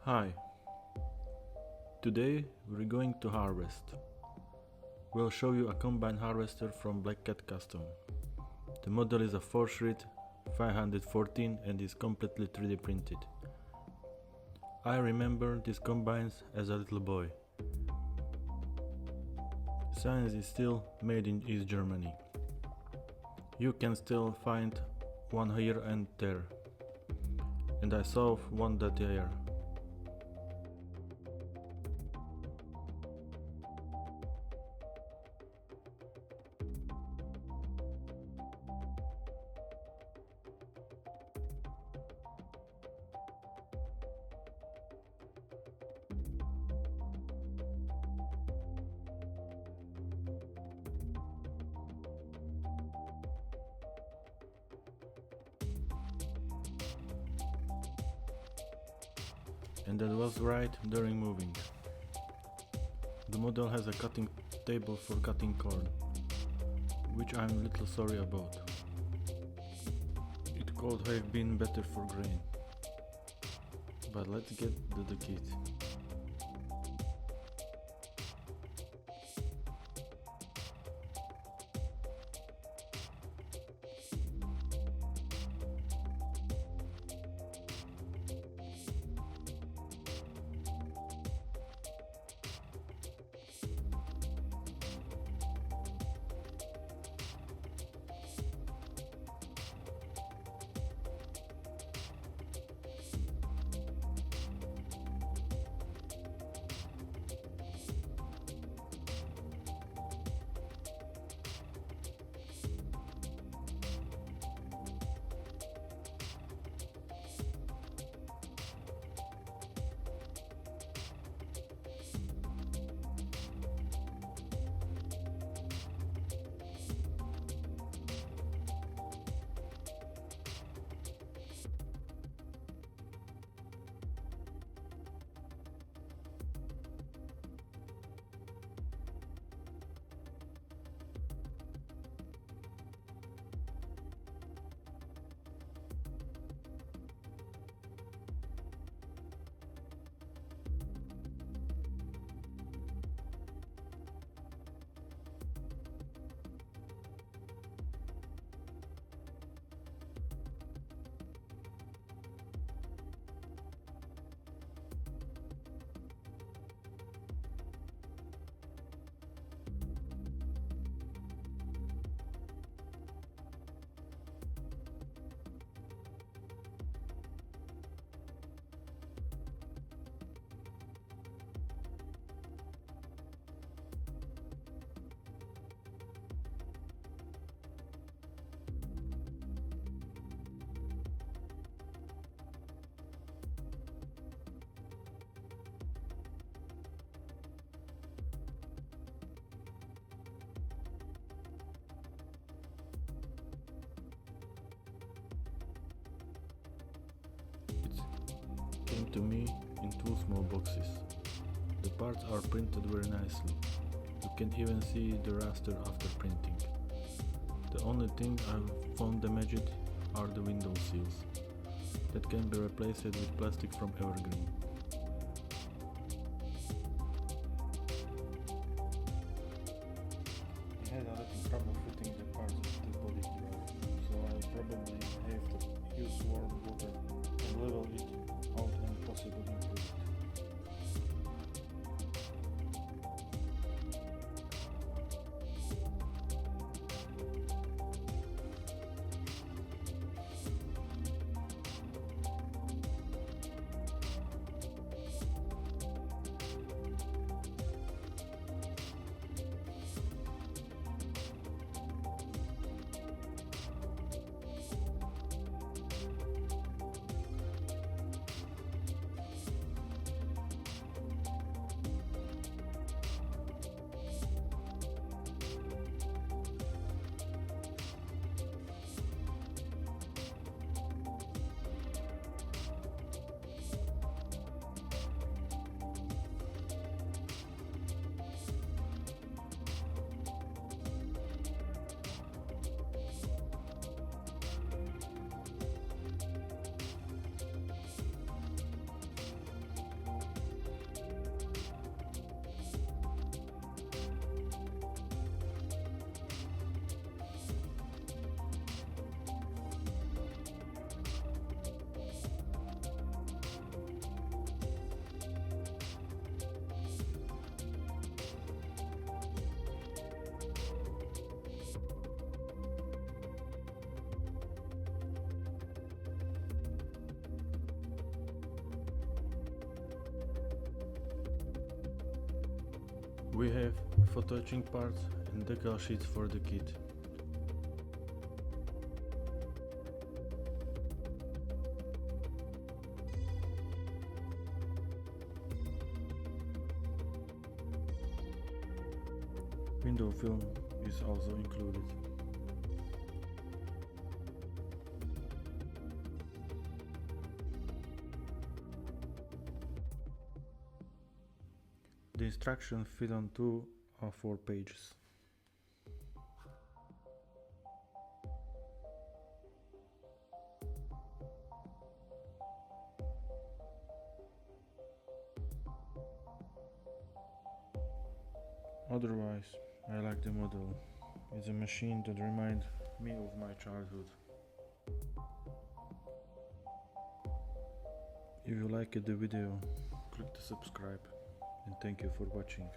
Hi, today we're going to harvest. We'll show you a combine harvester from Black Cat Custom. The model is a Fortschritt 514 and is completely 3D printed. I remember these combines as a little boy. Science is still made in East Germany. You can still find one here and there. And I saw one that year. And that was right during moving. The model has a cutting table for cutting corn, which I'm a little sorry about. It could have been better for grain. But let's get to the kit. Came to me in two small boxes. The parts are printed very nicely. You can even see the raster after printing. The only thing I've found damaged are the window seals. That can be replaced with plastic from Evergreen. I had a little trouble fitting the parts of the body drive, so I probably have to use warm water and level it out and possibly improve it. We have photo etching parts and decal sheets for the kit. Window film is also included. The instructions fit on 2 or 4 pages. Otherwise, I like the model. It's a machine that reminds me of my childhood. If you liked the video, click the subscribe and thank you for watching.